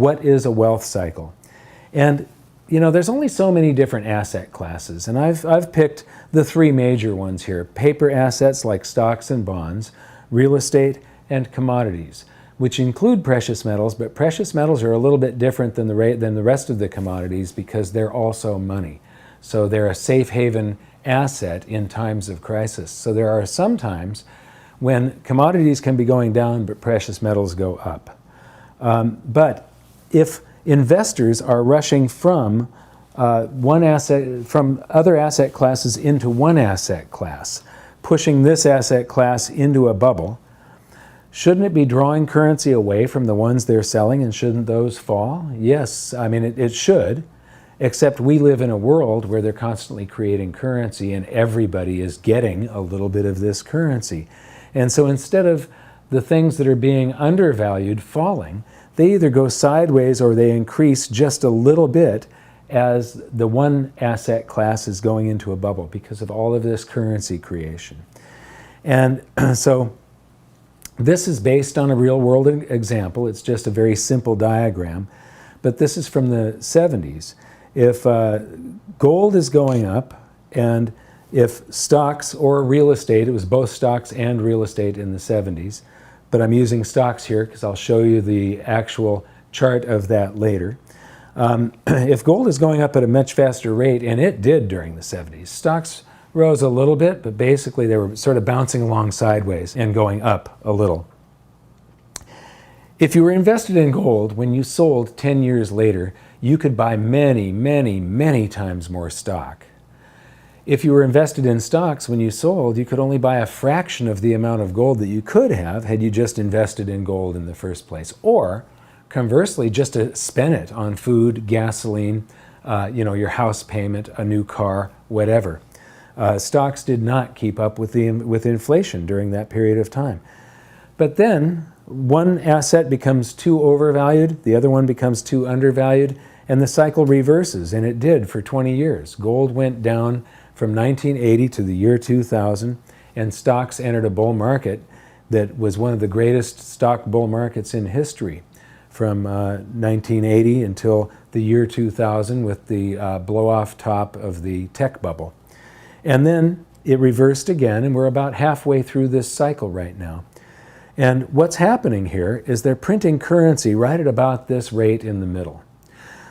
what is a wealth cycle? And you know, there's only so many different asset classes, and I've picked the three major ones here: paper assets like stocks and bonds, real estate, and commodities, which include precious metals, but precious metals are a little bit different than the rest of the commodities because they're also money. So they're a safe haven asset in times of crisis. So there are some times when commodities can be going down, but precious metals go up. But if investors are rushing from from other asset classes into one asset class, pushing this asset class into a bubble, shouldn't it be drawing currency away from the ones they're selling, and shouldn't those fall? Yes, I mean, it should, except we live in a world where they're constantly creating currency and everybody is getting a little bit of this currency. And so instead of the things that are being undervalued falling, they either go sideways or they increase just a little bit as the one asset class is going into a bubble because of all of this currency creation. And so this is based on a real world example. It's just a very simple diagram, but this is from the 70s. If gold is going up, and if stocks or real estate, it was both stocks and real estate in the 70s, but I'm using stocks here because I'll show you the actual chart of that later. If gold is going up at a much faster rate, and it did during the 70s, stocks rose a little bit, but basically they were sort of bouncing along sideways and going up a little. If you were invested in gold, when you sold 10 years later, you could buy many, many, many times more stock. If you were invested in stocks, when you sold, you could only buy a fraction of the amount of gold that you could have had you just invested in gold in the first place. Or, conversely, just to spend it on food, gasoline, your house payment, a new car, whatever. Stocks did not keep up with inflation during that period of time. But then, one asset becomes too overvalued, the other one becomes too undervalued, and the cycle reverses, and it did for 20 years. Gold went down from 1980 to the year 2000, and stocks entered a bull market that was one of the greatest stock bull markets in history from 1980 until the year 2000 with the blow-off top of the tech bubble. And then it reversed again, and we're about halfway through this cycle right now. And what's happening here is they're printing currency right at about this rate in the middle.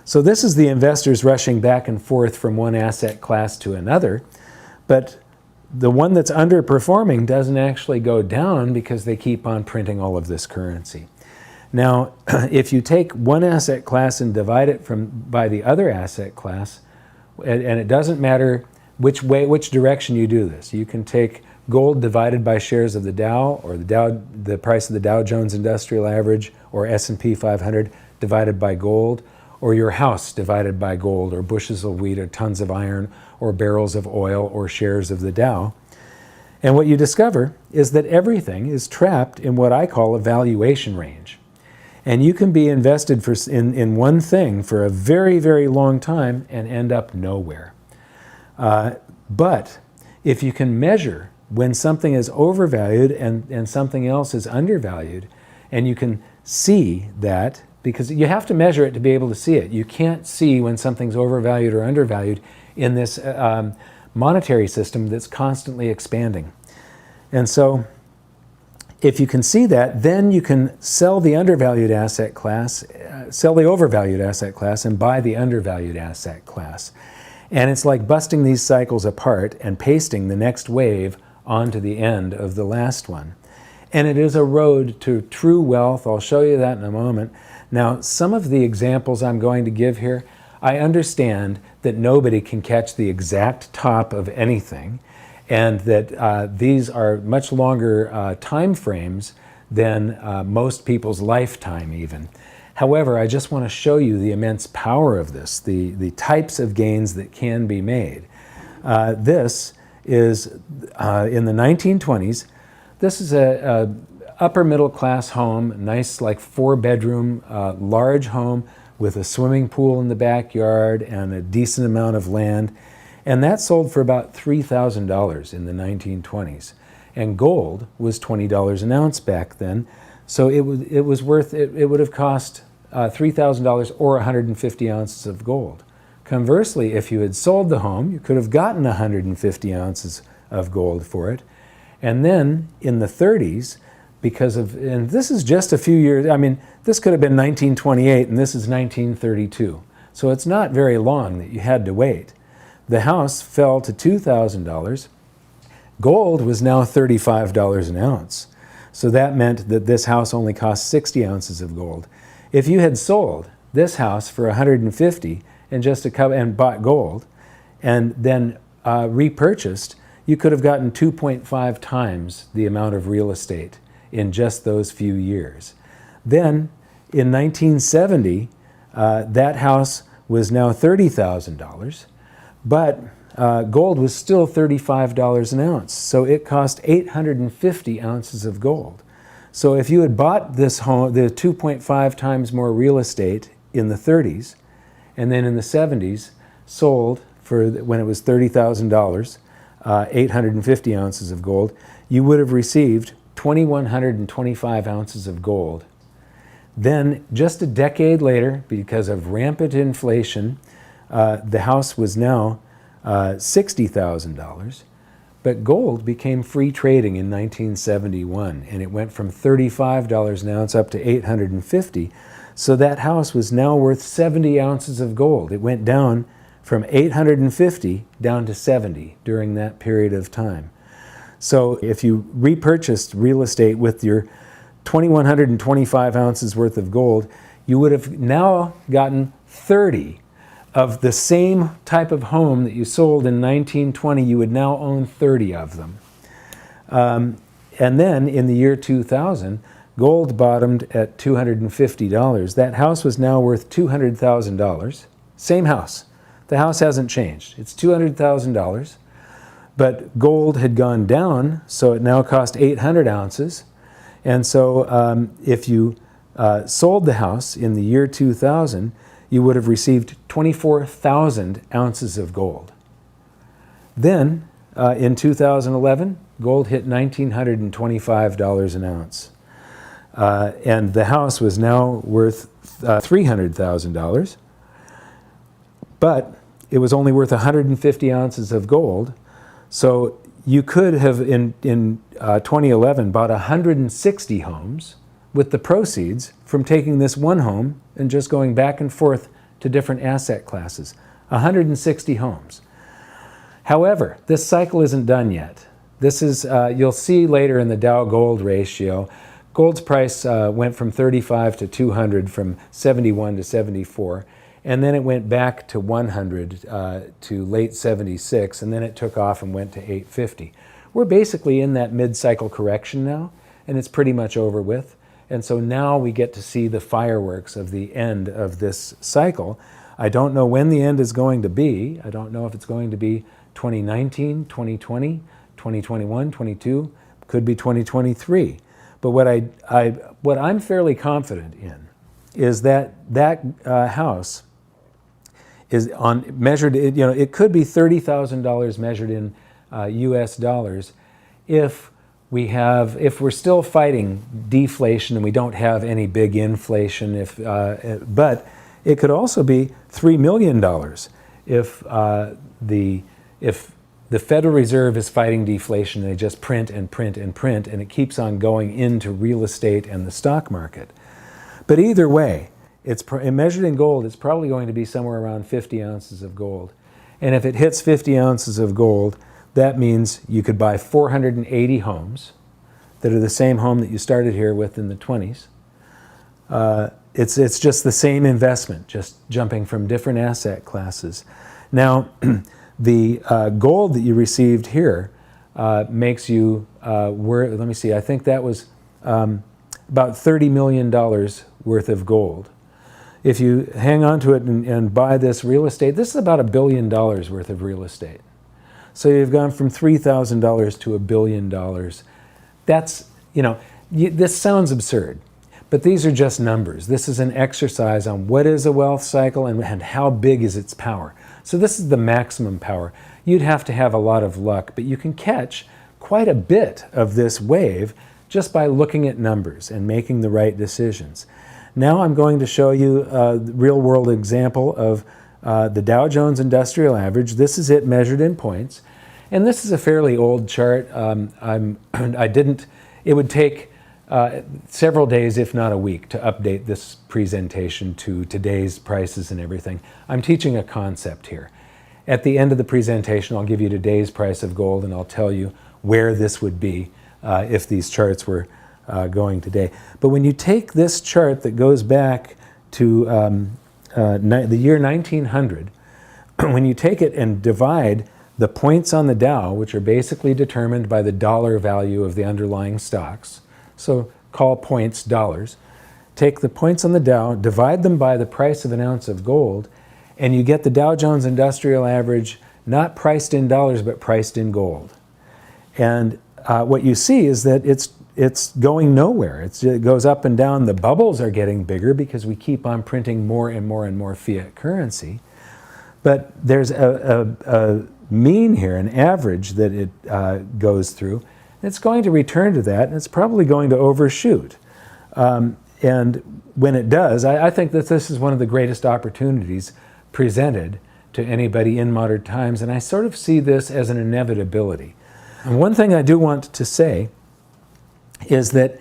So this is the investors rushing back and forth from one asset class to another, but the one that's underperforming doesn't actually go down because they keep on printing all of this currency. Now, if you take one asset class and divide it by the other asset class, and it doesn't matter which direction you do this. You can take gold divided by shares of the Dow, or the price of the Dow Jones Industrial Average, or S&P 500 divided by gold, or your house divided by gold, or bushels of wheat, or tons of iron, or barrels of oil, or shares of the Dow. And what you discover is that everything is trapped in what I call a valuation range. And you can be invested in one thing for a very, very long time and end up nowhere. But if you can measure when something is overvalued and something else is undervalued, and you can see that, because you have to measure it to be able to see it. You can't see when something's overvalued or undervalued in this monetary system that's constantly expanding. And so if you can see that, then you can sell the undervalued asset class, sell the overvalued asset class, and buy the undervalued asset class. And it's like busting these cycles apart and pasting the next wave onto the end of the last one. And it is a road to true wealth. I'll show you that in a moment. Now, some of the examples I'm going to give here, I understand that nobody can catch the exact top of anything, and that these are much longer time frames than most people's lifetime even. However, I just want to show you the immense power of this, the types of gains that can be made. This is in the 1920s. This is a upper middle class home, nice like 4-bedroom, large home with a swimming pool in the backyard and a decent amount of land. And that sold for about $3,000 in the 1920s. And gold was $20 an ounce back then. So it would have cost $3,000 or 150 ounces of gold. Conversely, if you had sold the home, you could have gotten 150 ounces of gold for it. And then in the 30s, because of, and this is just a few years, I mean, this could have been 1928 and this is 1932. So it's not very long that you had to wait. The house fell to $2,000. Gold was now $35 an ounce. So that meant that this house only cost 60 ounces of gold. If you had sold this house for 150 and just and bought gold and then repurchased, you could have gotten 2.5 times the amount of real estate in just those few years. Then in 1970, that house was now $30,000, but gold was still $35 an ounce. So it cost 850 ounces of gold. So if you had bought this home, the 2.5 times more real estate in the 30s, and then in the 70s sold for, when it was $30,000, 850 ounces of gold, you would have received 2,125 ounces of gold. Then, just a decade later, because of rampant inflation, the house was now $60,000. But gold became free trading in 1971, and it went from $35 an ounce up to 850. So that house was now worth 70 ounces of gold. It went down from 850 down to 70 during that period of time. So if you repurchased real estate with your 2,125 ounces worth of gold, you would have now gotten 30 of the same type of home that you sold in 1920. You would now own 30 of them. And then in the year 2000, gold bottomed at $250. That house was now worth $200,000. Same house. The house hasn't changed. It's $200,000. But gold had gone down, so it now cost 800 ounces. And so if you sold the house in the year 2000, you would have received 24,000 ounces of gold. Then in 2011, gold hit $1,925 an ounce. And the house was now worth $300,000. But it was only worth 150 ounces of gold. So you could have, in 2011, bought 160 homes with the proceeds from taking this one home and just going back and forth to different asset classes. 160 homes. However, this cycle isn't done yet. This is, you'll see later in the Dow Gold ratio, gold's price went from 35 to 200, from 71 to 74. And then it went back to 100 to late 76, and then it took off and went to 850. We're basically in that mid-cycle correction now, and it's pretty much over with. And so now we get to see the fireworks of the end of this cycle. I don't know when the end is going to be. I don't know if it's going to be 2019, 2020, 2021, 22, could be 2023. But what I'm fairly confident in is that house is measured, it could be $30,000 measured in US dollars if we're still fighting deflation and we don't have any big inflation, but it could also be $3 million if the Federal Reserve is fighting deflation and they just print and print and print, and it keeps on going into real estate and the stock market. But either way, it's measured in gold, it's probably going to be somewhere around 50 ounces of gold. And if it hits 50 ounces of gold, that means you could buy 480 homes that are the same home that you started here with in the 20s. It's just the same investment, just jumping from different asset classes. Now, the gold that you received here makes you worth, let me see, I think that was about $30 million worth of gold. If you hang on to it and buy this real estate, this is about $1 billion worth of real estate. So you've gone from $3,000 to $1 billion. That's, this sounds absurd, but these are just numbers. This is an exercise on what is a wealth cycle and how big is its power. So this is the maximum power. You'd have to have a lot of luck, but you can catch quite a bit of this wave just by looking at numbers and making the right decisions. Now I'm going to show you a real-world example of the Dow Jones Industrial Average. This is it measured in points. And this is a fairly old chart. It would take several days, if not a week, to update this presentation to today's prices and everything. I'm teaching a concept here. At the end of the presentation, I'll give you today's price of gold, and I'll tell you where this would be if these charts were going today. But when you take this chart that goes back to the year 1900, when you take it and divide the points on the Dow, which are basically determined by the dollar value of the underlying stocks, so call points dollars, take the points on the Dow, divide them by the price of an ounce of gold, and you get the Dow Jones Industrial Average not priced in dollars but priced in gold. And what you see is that it's going nowhere. It goes up and down. The bubbles are getting bigger because we keep on printing more and more and more fiat currency. But there's a mean here, an average that it goes through. It's going to return to that, and it's probably going to overshoot. And when it does, I think that this is one of the greatest opportunities presented to anybody in modern times, and I sort of see this as an inevitability. And one thing I do want to say is that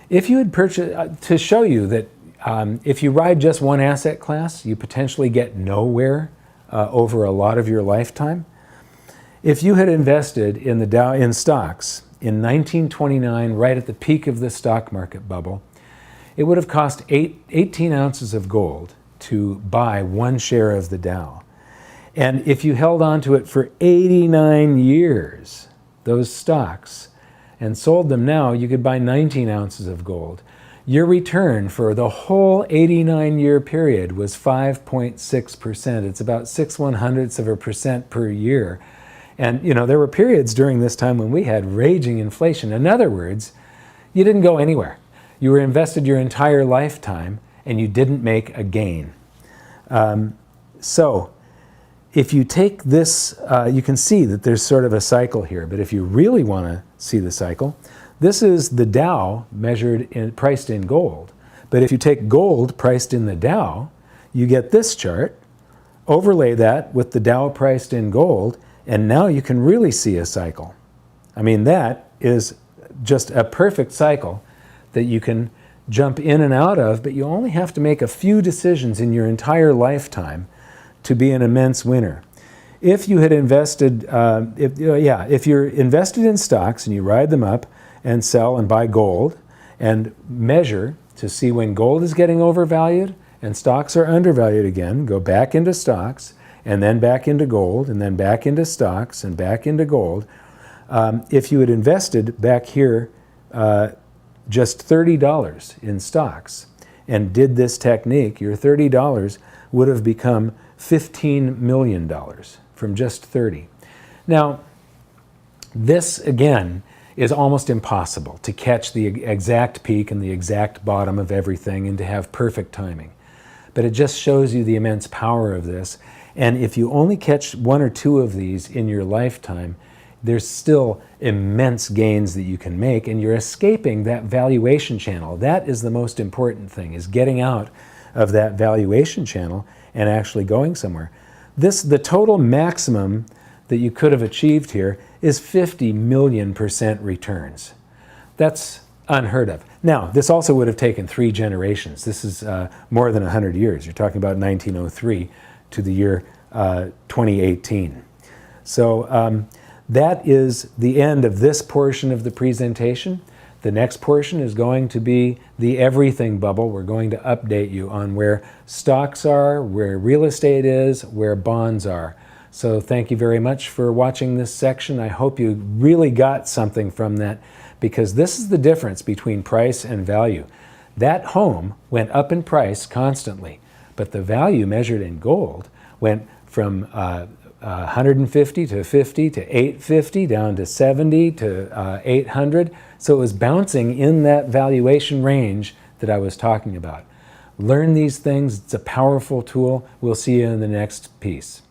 if you had purchased, to show you that if you ride just one asset class, you potentially get nowhere over a lot of your lifetime. If you had invested in the Dow in stocks in 1929, right at the peak of the stock market bubble, it would have cost 18 ounces of gold to buy one share of the Dow. And if you held on to it for 89 years, those stocks, and sold them now, you could buy 19 ounces of gold. Your return for the whole 89-year period was 5.6%. It's about 0.06% per year. And you know, there were periods during this time when we had raging inflation. In other words, you didn't go anywhere. You were invested your entire lifetime and you didn't make a gain. So if you take this, you can see that there's sort of a cycle here, but if you really want to see the cycle, this is the Dow priced in gold. But if you take gold priced in the Dow, you get this chart, overlay that with the Dow priced in gold, and now you can really see a cycle. I mean, that is just a perfect cycle that you can jump in and out of, but you only have to make a few decisions in your entire lifetime to be an immense winner. If you had invested, if you're invested in stocks and you ride them up and sell and buy gold and measure to see when gold is getting overvalued and stocks are undervalued again, go back into stocks and then back into gold and then back into stocks and back into gold. If you had invested back here just $30 in stocks and did this technique, your $30 would have become $15 million from just 30. Now, this again is almost impossible to catch the exact peak and the exact bottom of everything and to have perfect timing. But it just shows you the immense power of this. And if you only catch one or two of these in your lifetime, there's still immense gains that you can make, and you're escaping that valuation channel. That is the most important thing, is getting out of that valuation channel and actually going somewhere. The total maximum that you could have achieved here is 50 million% returns. That's unheard of. Now, this also would have taken 3 generations. This is more than 100 years. You're talking about 1903 to the year 2018. So that is the end of this portion of the presentation. The next portion is going to be the everything bubble. We're going to update you on where stocks are, where real estate is, where bonds are. So thank you very much for watching this section. I hope you really got something from that, because this is the difference between price and value. That home went up in price constantly, but the value measured in gold went from 150 to 50 to 850 down to 70 to 800. So it was bouncing in that valuation range that I was talking about. Learn these things. It's a powerful tool. We'll see you in the next piece.